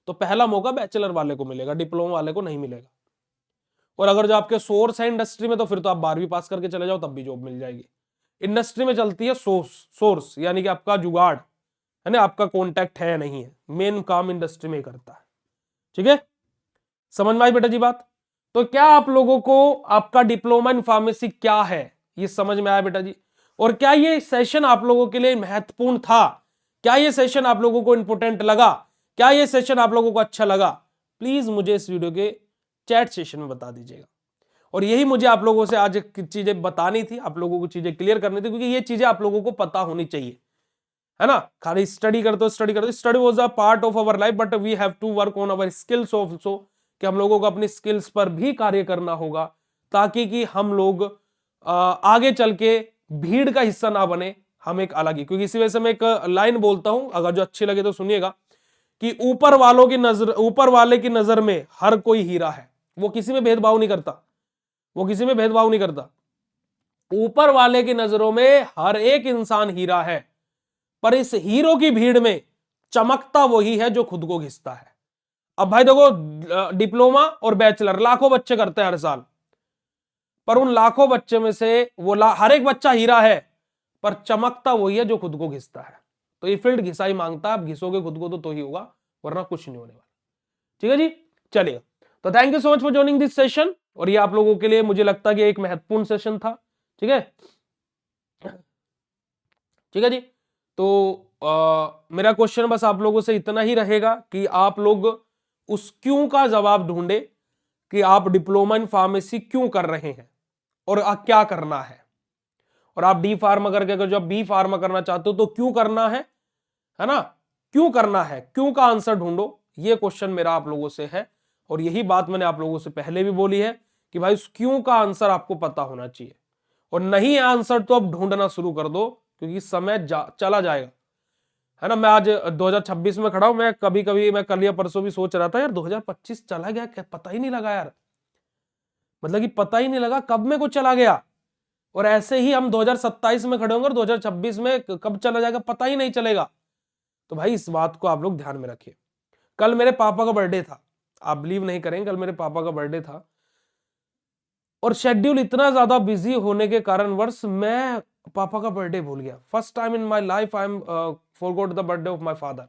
तो पहला मौका बैचलर वाले को मिलेगा, डिप्लोमा वाले को नहीं मिलेगा। और अगर जो आपके सोर्स है इंडस्ट्री में तो फिर तो आप 12वीं पास करके चले जाओ तब भी जॉब मिल जाएगी। इंडस्ट्री में चलती है सोर्स यानी कि आपका जुगाड़, है ना, आपका कॉन्टैक्ट है नहीं है, मेन काम इंडस्ट्री में करता है। ठीक है, समझ में आई बेटा जी बात। तो क्या आप लोगों को आपका डिप्लोमा इन फार्मेसी क्या है ये समझ में आया बेटा जी। और क्या ये सेशन आप लोगों के लिए महत्वपूर्ण था, क्या ये सेशन आप लोगों को इंपोर्टेंट लगा, क्या ये सेशन आप लोगों को अच्छा लगा, प्लीज मुझे इस वीडियो के चैट सेशन में बता दीजिएगा। और यही मुझे आप लोगों से आज चीजें बतानी थी, आप लोगों को चीजें क्लियर करनी थी, क्योंकि ये चीजें आप लोगों को पता होनी चाहिए, है ना। खाली स्टडी करते हो, study was a part of our life but we have to work on our skills also, कि हम लोगों को अपनी स्किल्स पर भी कार्य करना होगा ताकि कि हम लोग आगे चल के भीड़ का हिस्सा ना बने, हम एक अलग ही। क्योंकि इसी वजह से मैं एक लाइन बोलता हूं, अगर जो अच्छी लगे तो सुनिएगा, कि ऊपर वाले की नजर में हर कोई हीरा है, वो किसी में भेदभाव नहीं करता, वो किसी में भेदभाव नहीं करता। ऊपर वाले की नजरों में हर एक इंसान हीरा है, पर इस हीरो की भीड़ में चमकता वही है जो खुद को घिसता है। अब भाई देखो डिप्लोमा और बैचलर लाखों बच्चे करते हैं हर साल, पर उन लाखों बच्चे में से वो हर एक बच्चा हीरा है, पर चमकता वही है जो खुद को घिसता है। तो ये फील्ड घिसाई मांगता है, आप घिसोगे खुद को तो ही होगा, वरना कुछ नहीं होने वाला। ठीक है जी, चलिए। तो thank you so much for joining this session, और ये आप लोगों के लिए मुझे लगता है कि एक महत्वपूर्ण सेशन था। ठीक है, ठीक है जी। तो मेरा क्वेश्चन बस आप लोगों से इतना ही रहेगा कि आप लोग उस क्यों का जवाब ढूंढे, कि आप डिप्लोमा इन फार्मेसी क्यों कर रहे हैं और क्या करना है। और आप डी फार्मा करके अगर जब बी फार्मा करना चाहते हो तो क्यों करना है ना, क्यों करना है, क्यों का आंसर ढूंढो। ये क्वेश्चन मेरा आप लोगों से है, और यही बात मैंने आप लोगों से पहले भी बोली है कि भाई उस क्यों का आंसर आपको पता होना चाहिए। और नहीं आंसर तो अब ढूंढना शुरू कर दो, क्योंकि समय चला जाएगा, है ना। मैं आज 2026 में खड़ा हूं, मैं कभी कभी मैं कल या परसों भी सोच रहा था यार 2025 चला गया, क्या पता ही नहीं लगा यार, मतलब कि पता ही नहीं लगा कब में कुछ चला गया। और ऐसे ही हम 2027 में खड़े होंगे और 2026 में कब चला जाएगा पता ही नहीं चलेगा। तो भाई इस बात को आप लोग ध्यान में रखिए। कल मेरे पापा का बर्थडे था, आप बिलीव नहीं करेंगे, कल मेरे पापा का बर्थडे था, और शेड्यूल इतना ज्यादा बिजी होने के कारणवश मैं पापा का बर्थडे भूल गया। First time in my life I am forgot the birthday of my father.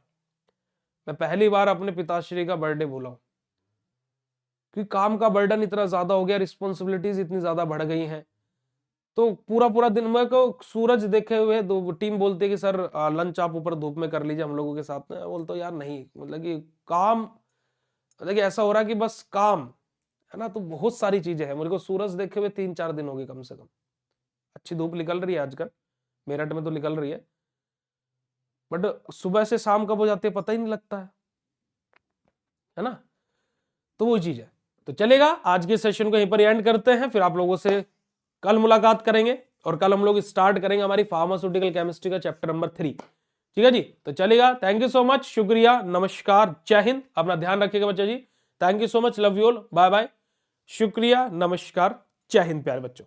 मैं पहली बार अपने पिताश्री का बर्थडे भूला हूं, क्योंकि काम का बर्डन इतना ज्यादा हो गया, रिस्पॉन्सिबिलिटीज इतनी ज्यादा बढ़ गई हैं, तो पूरा पूरा दिन मेरे को सूरज देखे हुए टीम बोलती है कि सर लंच आप ऊपर धूप में कर लीजिए हम लोगों के साथ में। बोलता यार नहीं, मतलब कि काम, मतलब कि ऐसा हो रहा है कि बस काम है ना। तो बहुत सारी चीजें हैं, मेरे को सूरज देखे हुए 3-4 दिन हो गए कम से कम। अच्छी धूप निकल रही है आजकल, मेरठ में तो निकल रही है, बट सुबह से शाम कब हो जाती है पता ही नहीं लगता है ना। तो वो चीज है। तो चलेगा, आज के सेशन को यहीं पर एंड करते हैं, फिर आप लोगों से कल मुलाकात करेंगे और कल हम लोग स्टार्ट करेंगे हमारी फार्मास्यूटिकल केमिस्ट्री का चैप्टर नंबर 3। ठीक है जी, तो चलेगा। थैंक यू सो मच, शुक्रिया, नमस्कार, जय हिंद। अपना ध्यान रखिएगा बच्चा जी। Thank you so much, love you all, bye bye, शुक्रिया, नमस्कार, जय हिंद प्यारे बच्चों।